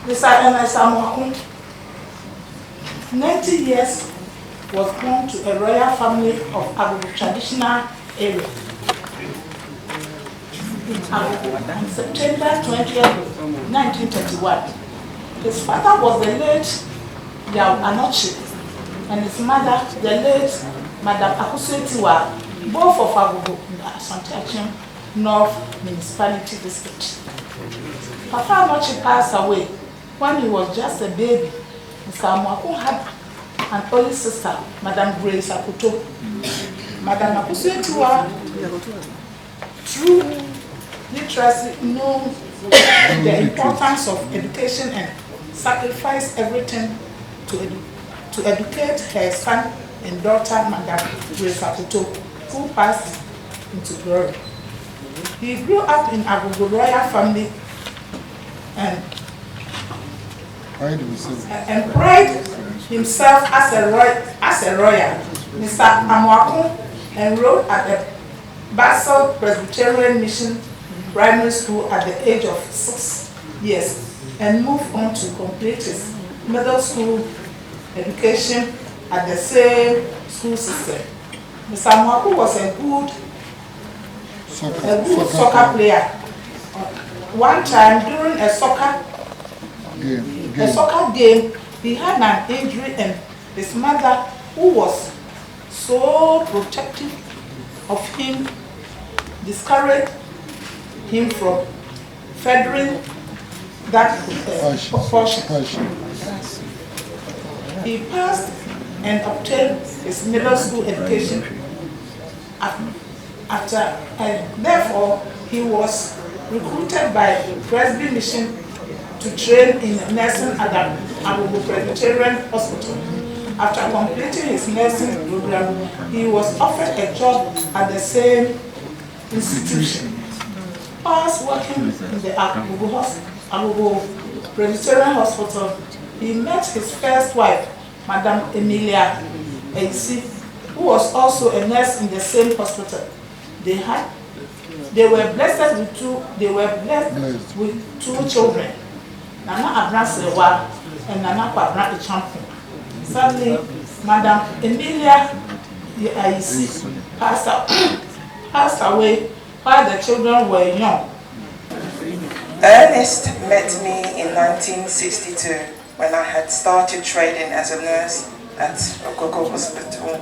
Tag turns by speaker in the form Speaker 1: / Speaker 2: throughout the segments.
Speaker 1: Mr. 90 years, was born to a royal family of Agogo traditional area. In Agogo on September 20th, 1931. His father was the late Yao Anochi, and his mother, the late Madam Akusetiwa, both of Agogo in the Asante North Municipality District. Papa Anochi passed away when he was just a baby. Mr. Amwaku had an only sister, Madam Grace Akuto. Madam Akusetiwa, through literacy, knew the importance of education and sacrificed everything to educate her son and daughter, Madam Grace Akuto, who passed into glory. He grew up in Agogo royal family and pride himself as a royal. Mr. Amwaku enrolled at the Basel Presbyterian Mission Primary School at the age of 6 years and moved on to complete his middle school education at the same school system. Mr. Mwaku was a good soccer player. One time during a soccer game, he had an injury, and his mother, who was so protective of him, discouraged him from furthering that portion. He passed and obtained his middle school education. Therefore, he was recruited by Presby Mission to train in nursing at the Abubu Presbyterian Hospital. After completing his nursing program, he was offered a job at the same institution. Whilst working in the Abubu Presbyterian Hospital, he met his first wife, Madame Emilia Eisi, who was also a nurse in the same hospital. They were blessed with two children, Nana Abra Sewa and Nana Kwabra Ichampu. Sadly, Madame Emilia Eisi passed away while the children were young.
Speaker 2: Ernest met me in 1962 when I had started training as a nurse at Ogogo Hospital,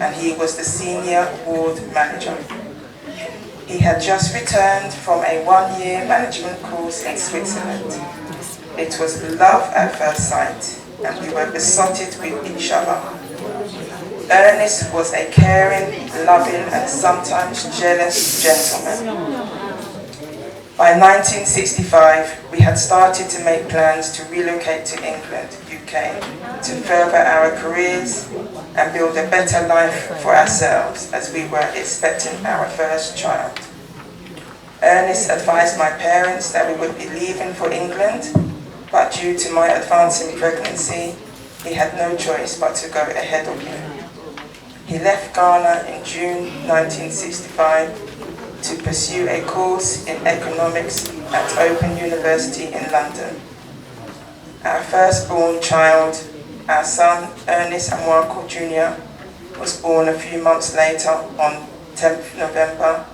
Speaker 2: and he was the senior ward manager. He had just returned from a one-year management course in Switzerland. It was love at first sight, and we were besotted with each other. Ernest was a caring, loving, and sometimes jealous gentleman. By 1965, we had started to make plans to relocate to England, UK, to further our careers and build a better life for ourselves as we were expecting our first child. Ernest advised my parents that we would be leaving for England, but due to my advancing pregnancy, he had no choice but to go ahead of me. He left Ghana in June 1965 to pursue a course in economics at Open University in London. Our firstborn child, our son Ernest Amwako Jr., was born a few months later on 10th November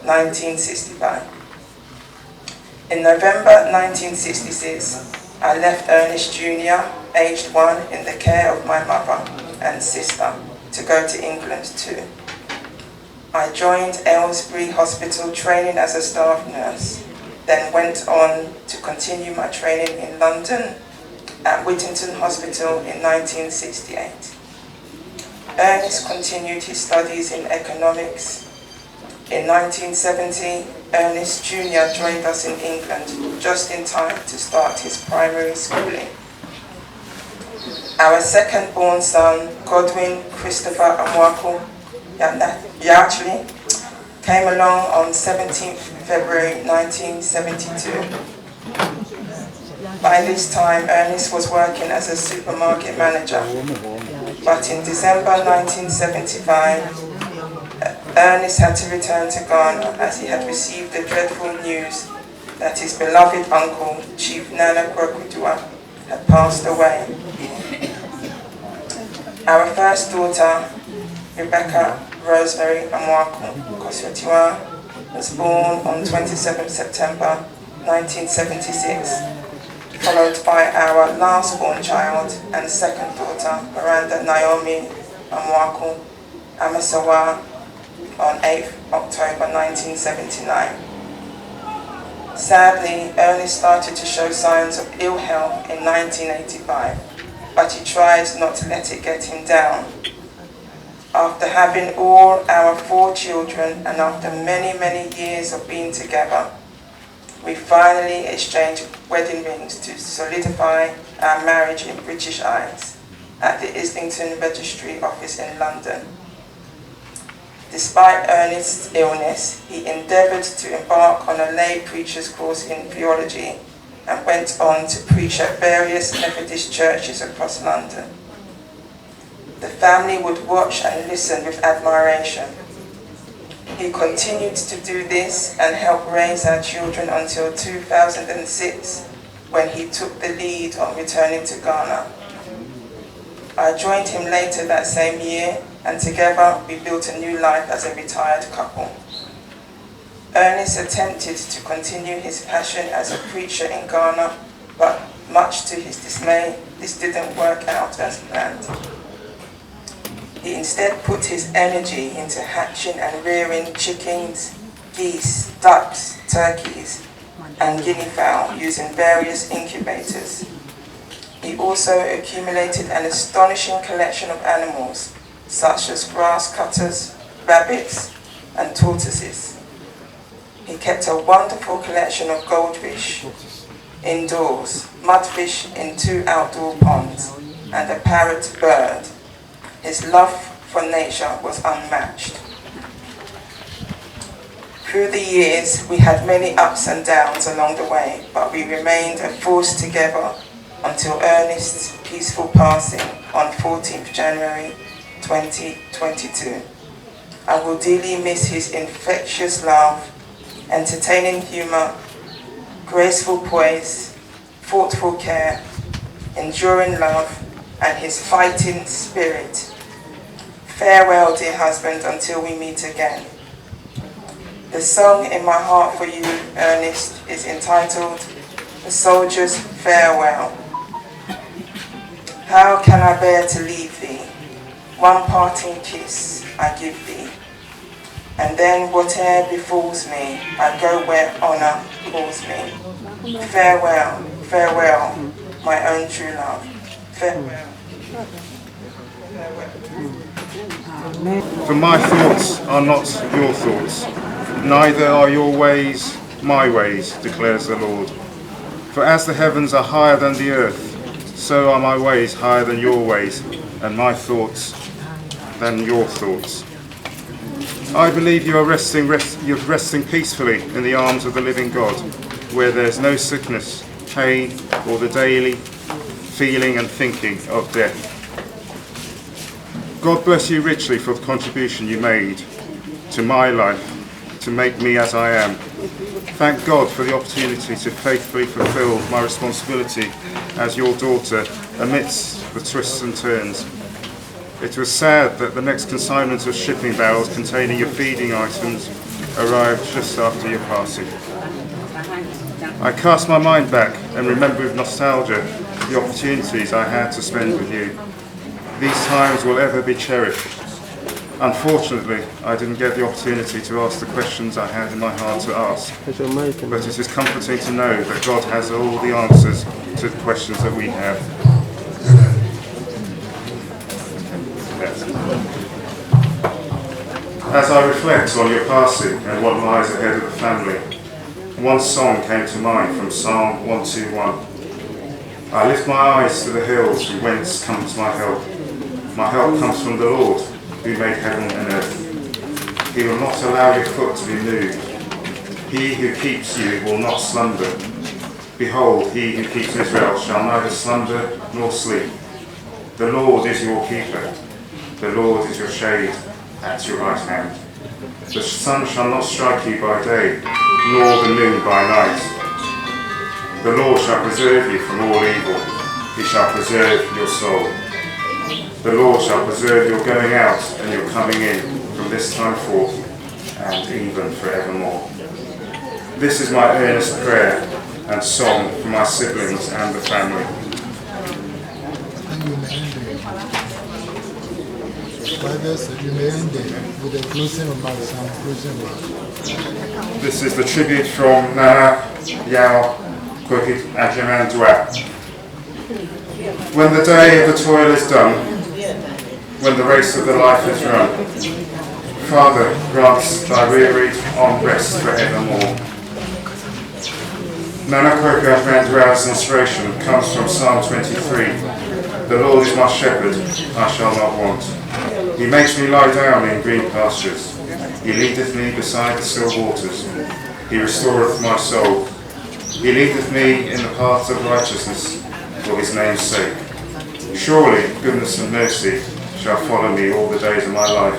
Speaker 2: 1965. In November 1966, I left Ernest Jr., aged 1, in the care of my mother and sister to go to England too. I joined Aylesbury Hospital training as a staff nurse, then went on to continue my training in London at Whittington Hospital in 1968. Ernest continued his studies in economics. In 1970, Ernest Jr. joined us in England just in time to start his primary schooling. Our second-born son, Godwin Christopher Amwako Yachli, came along on 17th February 1972. By this time, Ernest was working as a supermarket manager, but in December 1975, Ernest had to return to Ghana as he had received the dreadful news that his beloved uncle, Chief Nana Kwakudua, had passed away. Our first daughter, Rebecca Rosemary Amwako Kosyotiwa, was born on 27 September 1976, followed by our last born child and second daughter, Miranda Naomi Amwako Amasawa, on 8th October 1979. Sadly, Ernest started to show signs of ill health in 1985, but he tried not to let it get him down. After having all our 4 children and after many, many years of being together, we finally exchanged wedding rings to solidify our marriage in British eyes at the Islington Registry Office in London. Despite Ernest's illness, he endeavoured to embark on a lay preacher's course in theology and went on to preach at various Methodist churches across London. The family would watch and listen with admiration. He continued to do this and help raise our children until 2006, when he took the lead on returning to Ghana. I joined him later that same year, and together we built a new life as a retired couple. Ernest attempted to continue his passion as a preacher in Ghana, but much to his dismay, this didn't work out as planned. He instead put his energy into hatching and rearing chickens, geese, ducks, turkeys, and guinea fowl using various incubators. He also accumulated an astonishing collection of animals, such as grass cutters, rabbits, and tortoises. He kept a wonderful collection of goldfish indoors, mudfish in 2 outdoor ponds, and a parrot bird. His love for nature was unmatched. Through the years, we had many ups and downs along the way, but we remained a force together until Ernest's peaceful passing on 14th January 2022. I will dearly miss his infectious laugh, entertaining humor, graceful poise, thoughtful care, enduring love, and his fighting spirit. Farewell, dear husband, until we meet again. The song in my heart for you, Ernest, is entitled The Soldier's Farewell. How can I bear to leave thee? One parting kiss I give thee. And then whate'er befalls me, I go where honour calls me. Farewell, farewell, my own true love. Farewell.
Speaker 3: For my thoughts are not your thoughts, neither are your ways my ways, declares the Lord. For as the heavens are higher than the earth, so are my ways higher than your ways, and my thoughts than your thoughts. I believe you're resting peacefully in the arms of the living God, where there's no sickness, pain, or the daily feeling and thinking of death. God bless you richly for the contribution you made to my life, to make me as I am. Thank God for the opportunity to faithfully fulfill my responsibility as your daughter amidst the twists and turns. It was sad that the next consignment of shipping barrels containing your feeding items arrived just after your passing. I cast my mind back and remember with nostalgia the opportunities I had to spend with you. These times will ever be cherished. Unfortunately, I didn't get the opportunity to ask the questions I had in my heart to ask. But it is comforting to know that God has all the answers to the questions that we have. As I reflect on your passing and what lies ahead of the family, one song came to mind from Psalm 121. I lift my eyes to the hills from whence comes my help. My help comes from the Lord, who made heaven and earth. He will not allow your foot to be moved. He who keeps you will not slumber. Behold, he who keeps Israel shall neither slumber nor sleep. The Lord is your keeper. The Lord is your shade at your right hand. The sun shall not strike you by day, nor the moon by night. The Lord shall preserve you from all evil. He shall preserve your soul. The Lord shall preserve your going out and your coming in from this time forth and even forevermore. This is my earnest prayer and song for my siblings and the family. This is the tribute from Nana Yao Kwekit Ajamandwa. When the day of the toil is done, when the race of the life is run, Father, grants thy wearied on rest forevermore. Nana Kwekit Ajamandwa's inspiration comes from Psalm 23. The Lord is my shepherd, I shall not want. He makes me lie down in green pastures. He leadeth me beside the still waters. He restoreth my soul. He leadeth me in the paths of righteousness for his name's sake. Surely goodness and mercy shall follow me all the days of my life,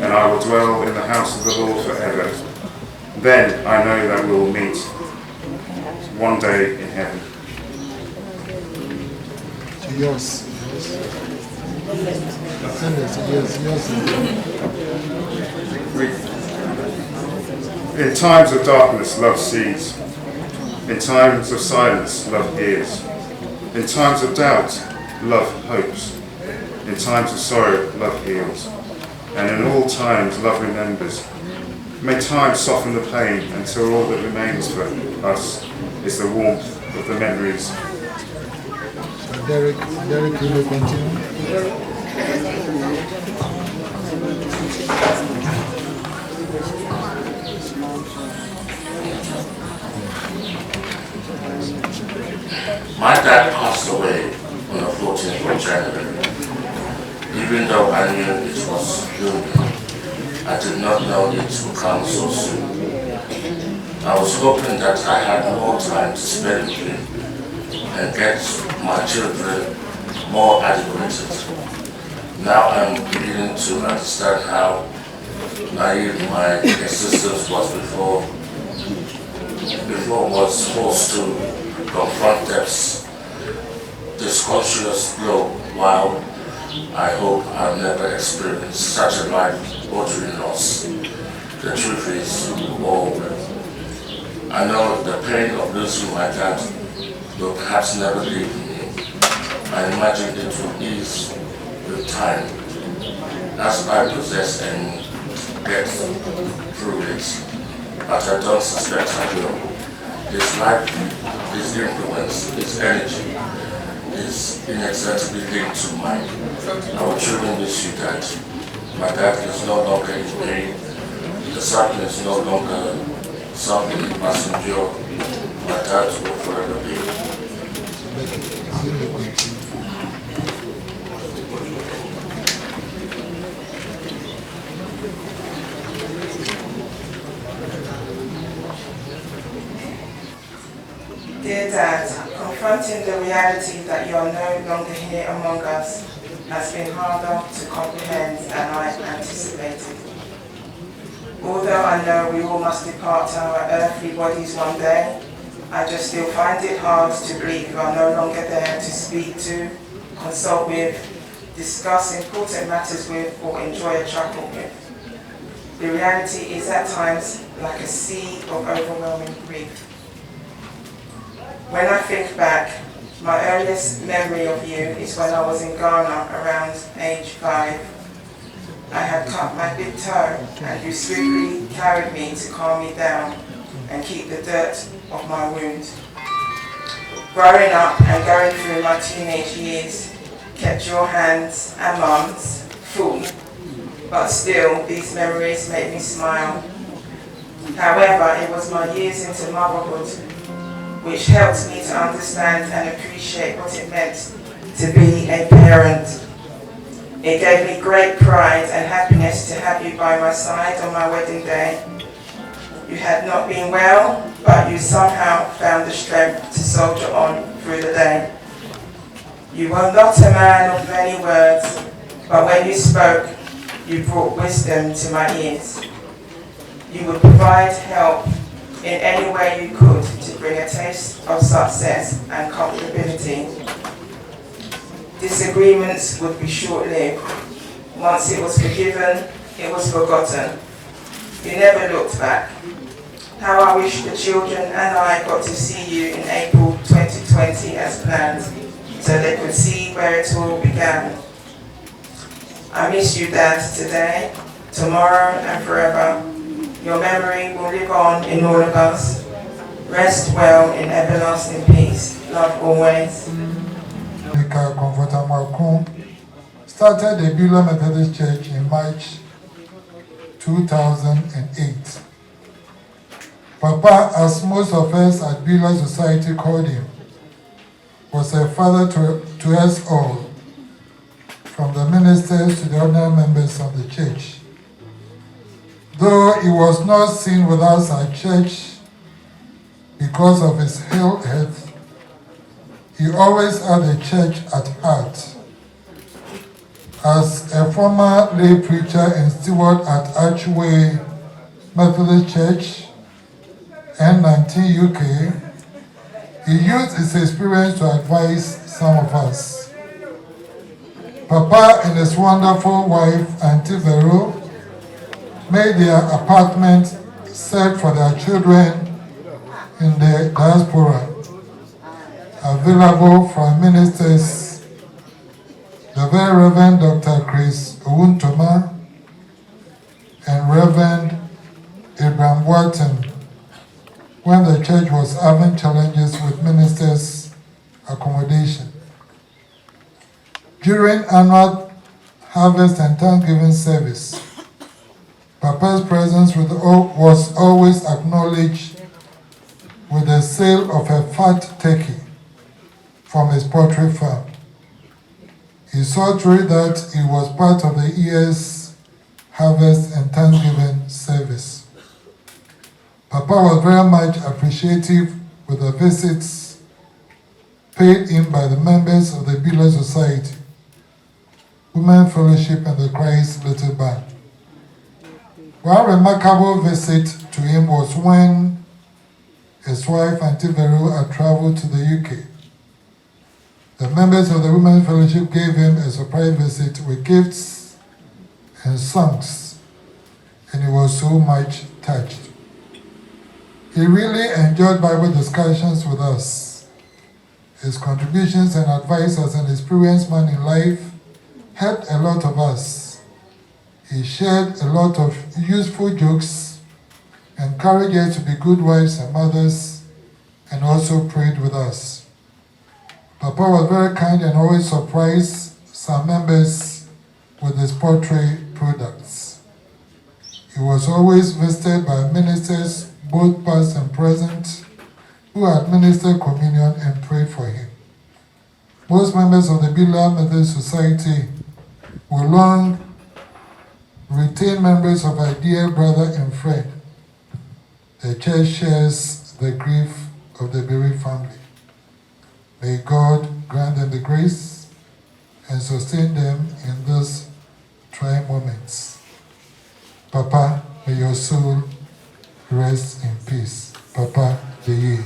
Speaker 3: and I will dwell in the house of the Lord forever. Then I know that we will meet one day in heaven.
Speaker 4: Yes.
Speaker 3: In times of darkness, love sees. In times of silence, love hears. In times of doubt, love hopes. In times of sorrow, love heals. And in all times, love remembers. May time soften the pain until all that remains for us is the warmth of the memories.
Speaker 4: Derek, will you continue?
Speaker 5: My dad passed away on the 14th of January. Even though I knew it was human, I did not know it would come so soon. I was hoping that I had more time to spend with him and get my children more educated. Now I'm beginning to understand how naive my existence was before I was forced to confront death's discontinuous blow, while I hope I'll never experience such a life-altering loss. The truth is, I know the pain of losing my dad will perhaps never leave me. I imagine it will ease with time as I possess and get through it, but I don't suspect I will. His life, his influence, his energy is inextricably linked to mine. I will truly miss you, Dad. My dad is no longer in pain. The suffering is no longer something he must endure. My dad will forever be.
Speaker 2: Dear Dad, confronting the reality that you are no longer here among us has been harder to comprehend than I anticipated. Although I know we all must depart our earthly bodies one day, I just still find it hard to believe you are no longer there to speak to, consult with, discuss important matters with, or enjoy a chuckle with. The reality is at times like a sea of overwhelming grief. When I think back, my earliest memory of you is when I was in Ghana around age 5. I had cut my big toe and you swiftly carried me to calm me down and keep the dirt off my wound. Growing up and going through my teenage years kept your hands and Mum's full, but still these memories make me smile. However, it was my years into motherhood which helped me to understand and appreciate what it meant to be a parent. It gave me great pride and happiness to have you by my side on my wedding day. You had not been well, but you somehow found the strength to soldier on through the day. You were not a man of many words, but when you spoke, you brought wisdom to my ears. You would provide help in any way you could to bring a taste of success and comfortability. Disagreements would be short-lived. Once it was forgiven, it was forgotten. You never looked back. How I wish the children and I got to see you in April 2020 as planned, so they could see where it all began. I miss you, Dad, today, tomorrow and forever. Your memory will live on in all of us. Rest well in everlasting peace. Love always.
Speaker 4: Started the Beulah Methodist Church in March 2008. Papa, as most of us at Beulah Society called him, was a father to us all, from the ministers to the ordinary members of the church. Though he was not seen with us at church because of his ill health, he always had the church at heart. As a former lay preacher and steward at Archway Methodist Church, N19 UK, he used his experience to advise some of us. Papa and his wonderful wife, Auntie Vero, made their apartment set for their children in the diaspora available for ministers, the very Reverend Dr. Chris Owuntoma and Reverend Abraham Wharton, when the church was having challenges with ministers' accommodation. During annual harvest and Thanksgiving service, Papa's presence was always acknowledged with the sale of a fat turkey from his poultry farm. He saw to it that he was part of the year's harvest and Thanksgiving service. Papa was very much appreciative with the visits paid in by the members of the Bila Society, Women Fellowship and the Christ Little Band. One remarkable visit to him was when his wife, Auntie Vero, had traveled to the UK. The members of the Women's Fellowship gave him a surprise visit with gifts and songs, and he was so much touched. He really enjoyed Bible discussions with us. His contributions and advice as an experienced man in life helped a lot of us. He shared a lot of useful jokes, encouraged us to be good wives and mothers, and also prayed with us. Papa was very kind and always surprised some members with his poultry products. He was always visited by ministers, both past and present, who administered communion and prayed for him. Most members of the Bila Methodist Society were long retained members of our dear brother and friend. The church shares the grief of the bereaved family. May God grant them the grace and sustain them in those trying moments. Papa, may your soul rest in peace. Papa, the year.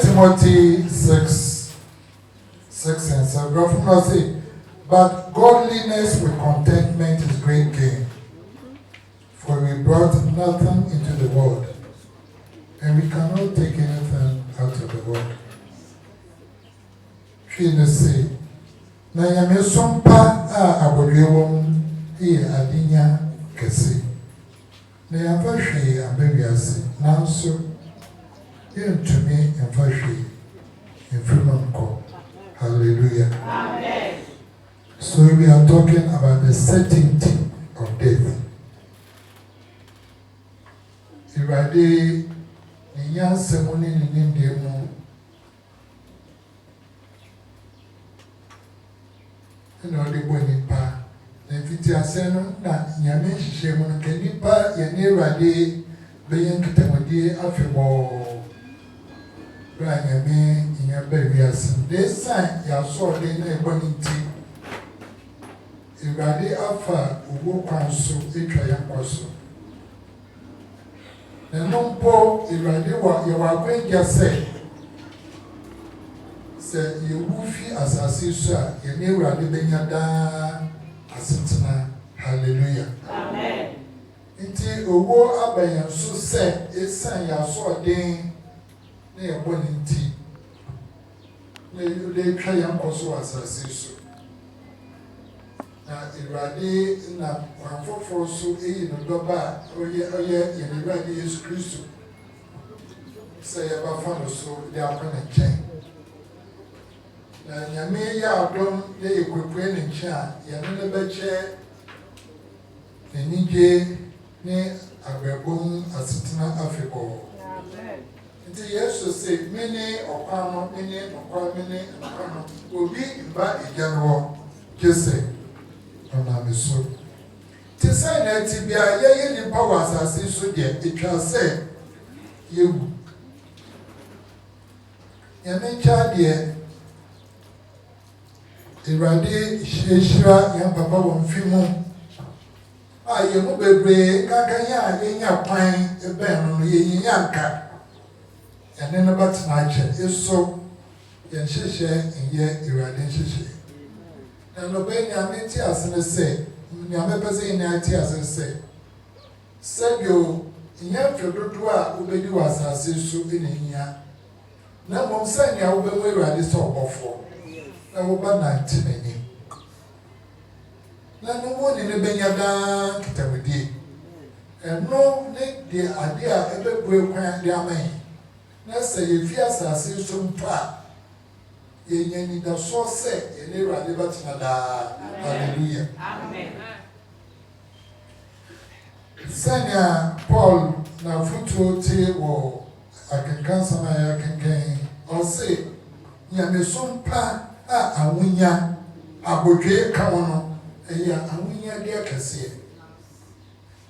Speaker 4: Timothy 6 and 7. But godliness with contentment is great gain. For we brought nothing into the world, and we cannot take anything out of the world. She say, na yame sompa a abodwewom e adinya kese. Na yafa hwe abewiase, nanso to me and fashion in freedom call. Hallelujah. Amen. So we are talking about the certainty of death. If I did the young ceremony in India, you know, the winning part, fiti aseno na nyame hihye mu no kanipa ye ne Awurade beyen kitamodi afebo bra nyame nya bawiase de san ya so de na eboniti Awurade afa owo kwan so etwa yankoso na nompo Awurade wa kwagya se Wofi asase so a ye ne Awurade benya da asetena. Hallelujah.
Speaker 1: Amen.
Speaker 4: Nti owo abayan so se esan ya so den na ye boni nti na le twa yankoso asase so na Awurade na kwafoforo so eyi no doba oye ye ne Awurade Yesu Kristo se ye ba fa no so de akona nchen na nyame ya adom de ekwekwe ne nchen a ye ne beche enije ne agbebom asetena afebo. Nti Yesu se mene okwano mene okwa mene okwano obi mba ejano jese ona meso ti sai na ti bia ye ni power asase so de etwa se yewu yame cha de Awurade hira ya papa won fimu ye mu bebre kakanya ye nya kwan eben no ye nya nka ene no batna ache eso ye nhyehyɛ ye Awurade nhyehyɛ na no be nya meti asene se nya me pese nya ati asene se sebio nya twododo a obedi wasase so ene nya na mom se nya obemu Awurade se obofo na wo ba na ntimeni na no woni ne benya da kitamudi eno ne de ade a ebebue kwan de aman na se ye fi asase so mpa ye nyani da so se ye ne Awurade batina da. Hallelujah.
Speaker 1: Amen.
Speaker 4: Sanya Paul na futuo te wo akenkan sama ya kenkan o se nyame so mpa a awunya abodwe ka wono eya awunya de akese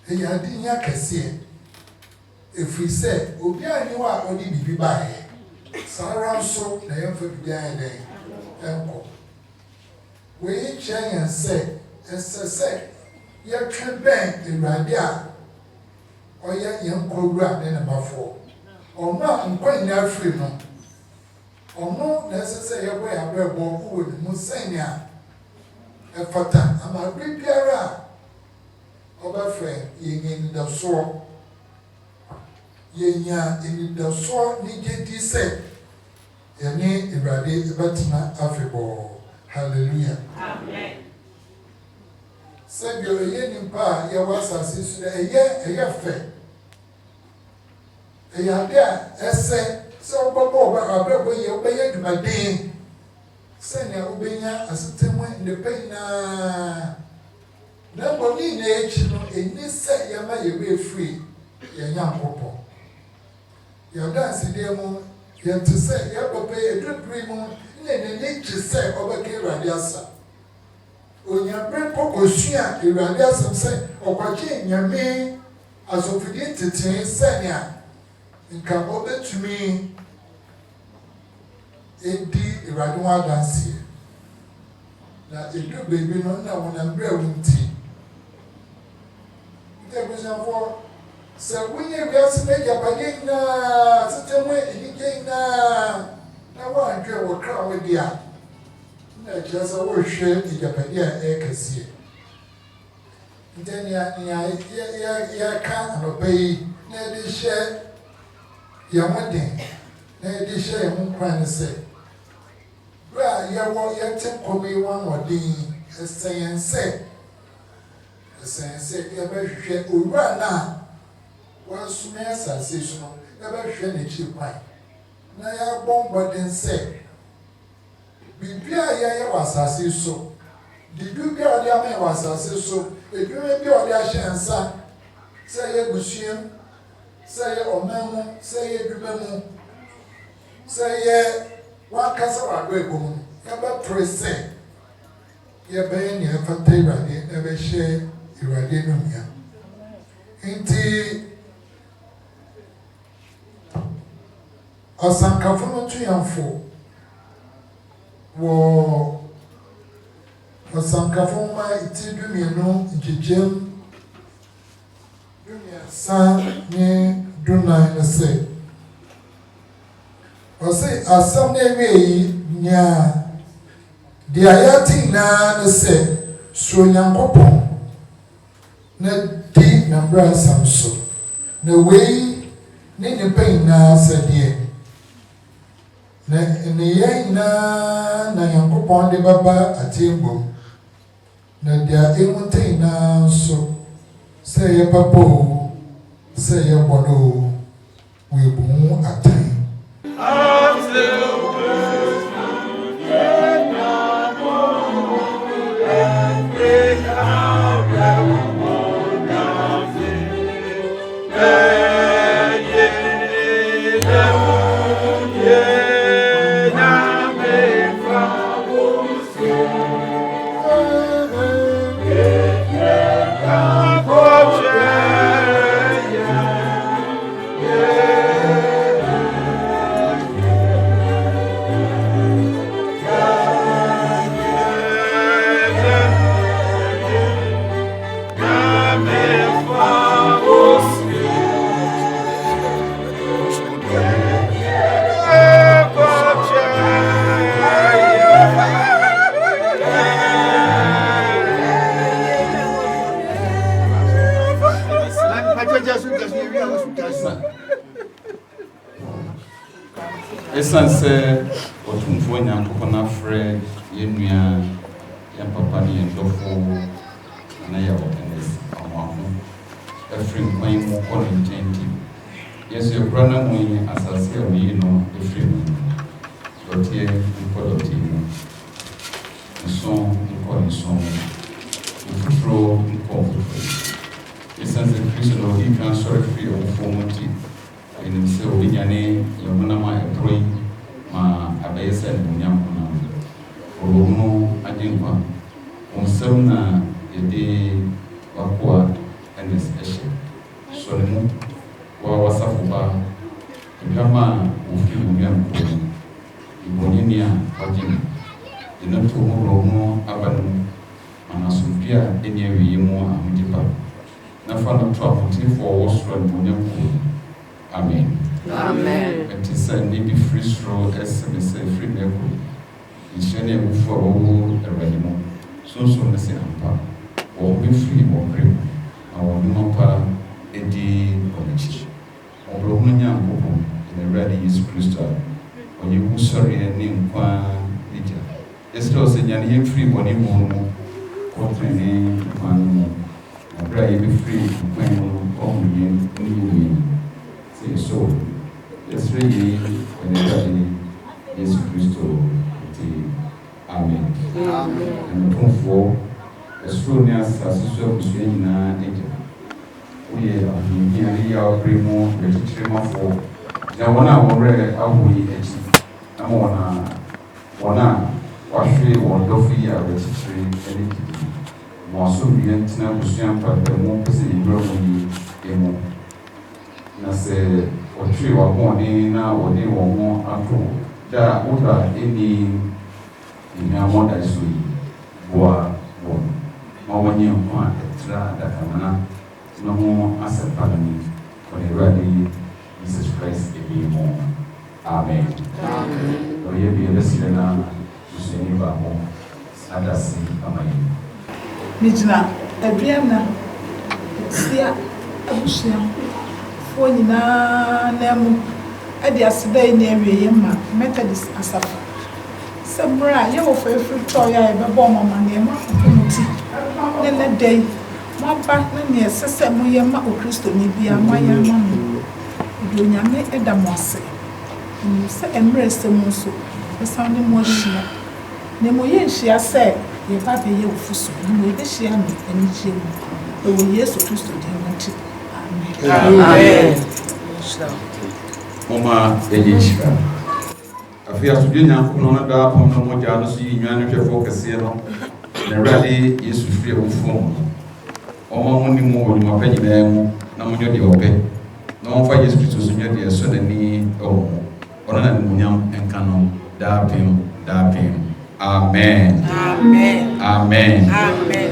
Speaker 4: eya de nya akese efri se obi ani wa odi bibi bae sara so na yemfa bibi an den enko we chen se esese ye twe ben Awurade a oya yenkowura ne mafo ona nkwan na afri no ono na esese ye boy abrebo wo ni musenya efata ama bibiara obafre yenye da so yenya da so ni gedi se yene Awurade ebatina afebo. Hallelujah.
Speaker 1: Amen.
Speaker 4: Sebio ye nimpa ye wasase so eye fe eya de ese se obobo ba abrebo ye obeye dumaden se ne obenya asetemu ne pena na boni na echi no eni se ye ma ye be free ye nyankopɔ ye dance de mu ye te se ye papa ye dudri mu ne chi se obeke Awurade asa onyabre pokosua Awurade asem se okwache nyame asofidi tete se ne a nka obetumi edi Awurade wa dance na edu baby no na wona bra wunti ntebusanfo se wunye biase meja pade na tetemu enike na wa ntwe wo kra wo dia na jasa wo hwe ejapade a ekase ndenia ya ka anobai na de hye ya moden na de hye mu kwan se bra ya wo ya tenkomi wan odin esense ya ba hwe owura na wa sume asase so no ya ba hwe na chi kwan na ya bomboden se bibia ya wasase so bibia odi ama wasase so edwuma bi odi ahyensa se ye gusuem se ye omemu se ye dubemu se ye wakasa wado ebomu ya ba prese ye be ni afate irade e be share irade no mia nti asankafo no tuyamfo wo asankafo ma iti dumienu njejem dunia sa ni dunai na se ose asam na ewi nya dia yati na se so nyankopon na di na bra samso na wei ni ne pen na sadie na ne ye na nyankopon de baba atembo na dia emutai na so se ye papo se ye bono we bu atai
Speaker 6: Esanse otumfo nyankopona frɛ yenua ya papa ne ndofo na ya wotenes amaho efri nkwan mu kɔ ne nkyɛnti yesu ekura na mu yi asase a oyi no efri mu dɔteɛ nkɔ dɔteɛ mu nso nkɔ nso mfuturo nkɔ mfuturo esanse kristo na odi kan sɔre firi ɔwofo mu ti enim sɛ obinyane yɛmonama ɛporɔ yi ma abɛyɛ sɛ animuonyam honam ɔwɔmu agyenkwa ɔnsɛm na yɛde wakoa ɛne ɛhyɛ sɔre mu wa wasafo ba ɛdwama a wɔfiri onwam kuro mu ibɔneni a wagye mu yɛno to mu wurɔmu aba no mu ma nasomdwe a ɛne awiei mu ahogye ba na fa no to apotefoɔ wɔ soro animuonyam kuro mu amen. Amen. And to say, maybe free stroll, as we say, free neckle. It's shiny for all a renimo. So soon as I'm or be free or grim. Our Mapa, Eddie, or Mitch. Or Romania, in a ready is crystal. Or you who sorry and name Quan Lydia. Yes, those in your free body moon, quartering one more. I pray be free when only say so. Yes, really, and everybody, Jesus Christ, amen. Amen. And the for as soon as I saw between we are here, our primo, vegetarian for the one hour read our way. I wanna wash it, one doffy, a vegetarian, anything. More be antenna, Christian, but the more person in Germany, na sɛ ɔtwe wabɔne na wɔde wɔn ho ato da woda ɛni nnuamɔ da so yi boa wɔn ma wɔnyɛ nkwa ɛtra dakamana na ho asɛmpa no ni ɔne Awurade Jesus Christ ɛbi mu amen. Ɔyɛ bi ɛbɛsirɛ na musuani baako adase ama yi
Speaker 1: megyina aduam na sia abusua fo nyinaa na mu ade aseda ni awie ma Methodist asafa sabra ye wo fa free toy ya be bo mama ne ma komuti ne ne day ma ba na ne sese mu ye ma o Kristo ni bia ma ya ma mu do nyame eda mo ase ni se emre se mu so esa ne mo hia ne mo ye hia se ye ba be ye ofuso mo be hia me ani hia mu e wo Yesu Kristo di nti amen.
Speaker 6: Mama Ejichka. Afia sudi nyanko no da pon no mo jado si nwane hwefo kese no. na Awurade Yesu firi awufo ɔma mo ne mu wɔ nnwuma pa nyinaa mu na monyɛ deɛ ɔpɛ na ɔmfa Yesu Kristo so nyɛ deɛ ɛsɔ n'ani wɔ mo ɔno na animuonyam nka no daapem daapem. Amen.
Speaker 7: Amen.
Speaker 6: Amen.
Speaker 7: Amen.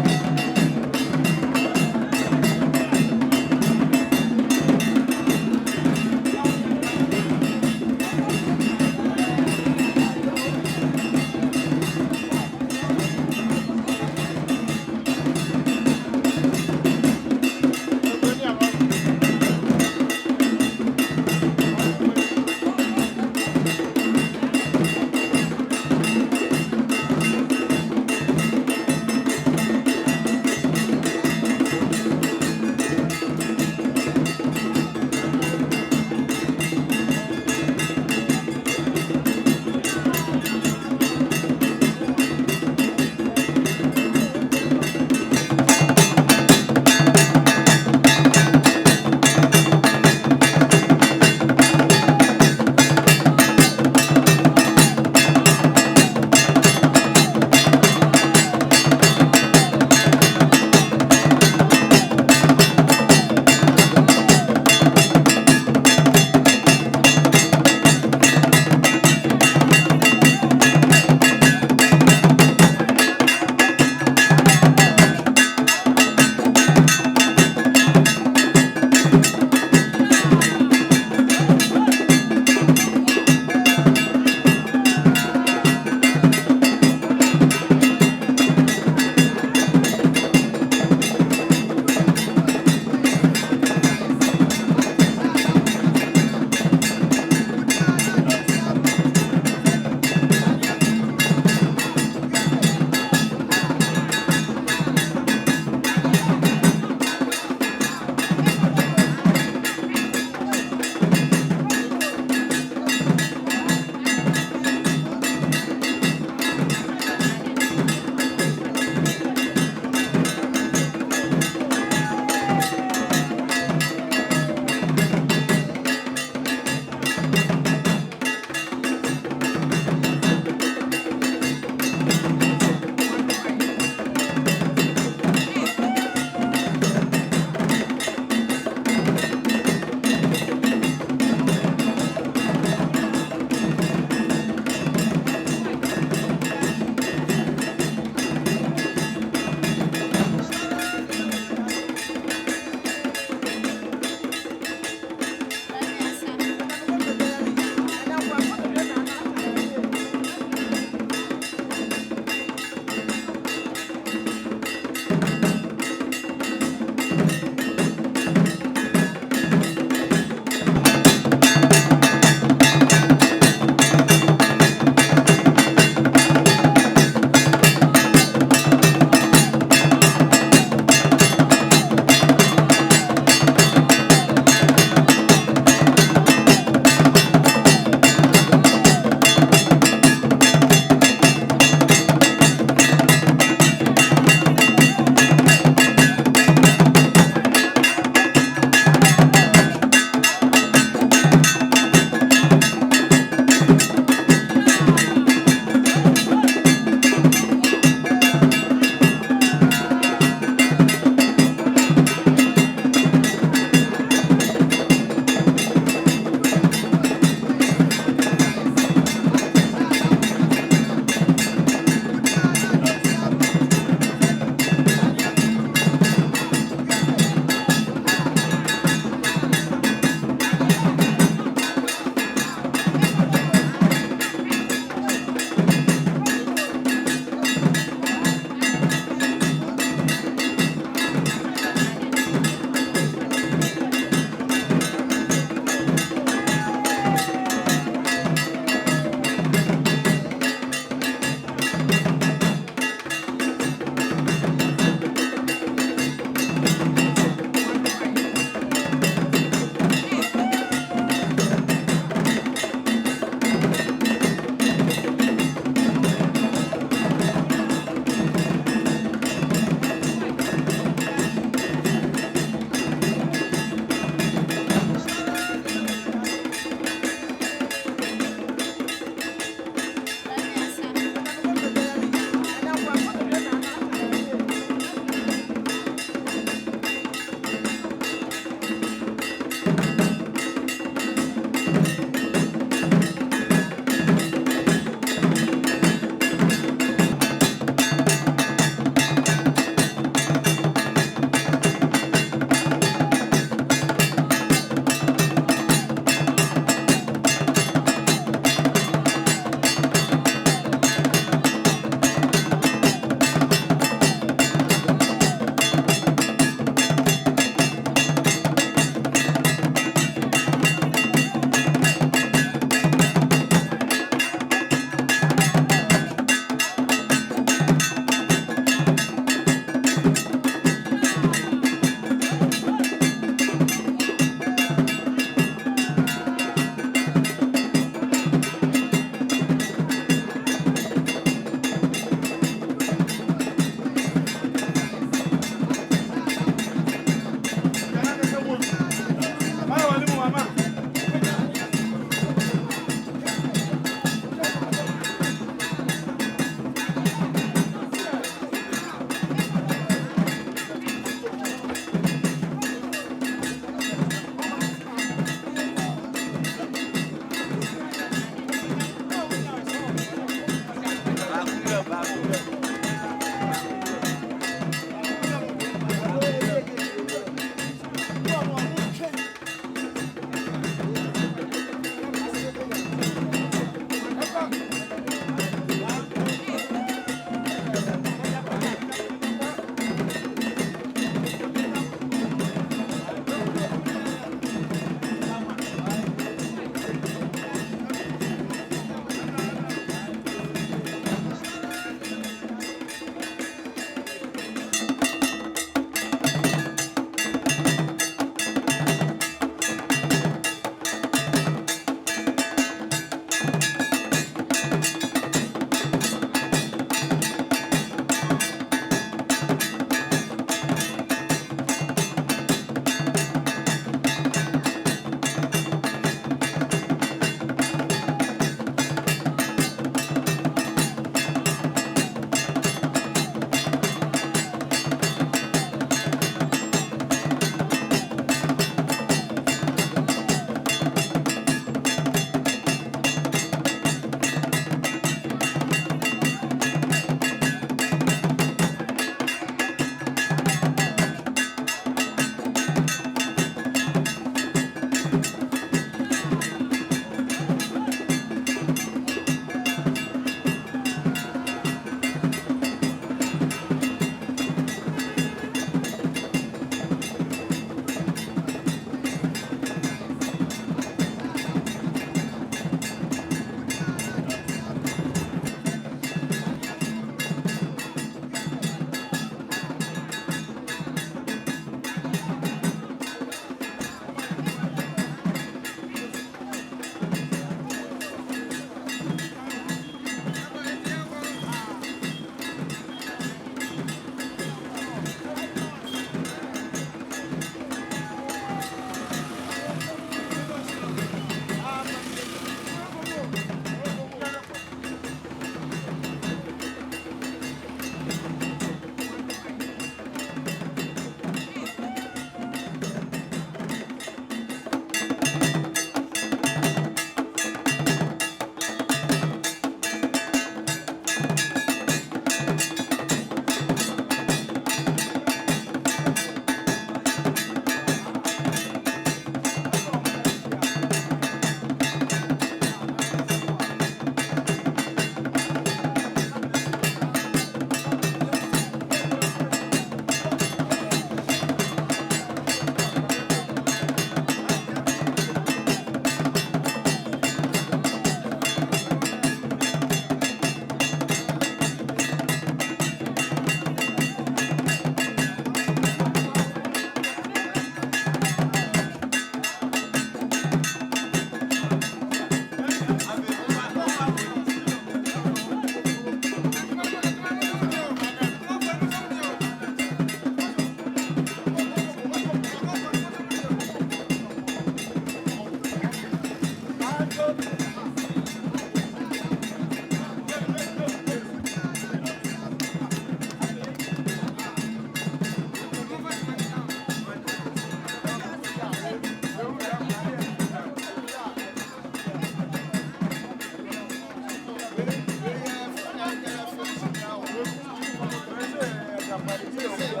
Speaker 7: say.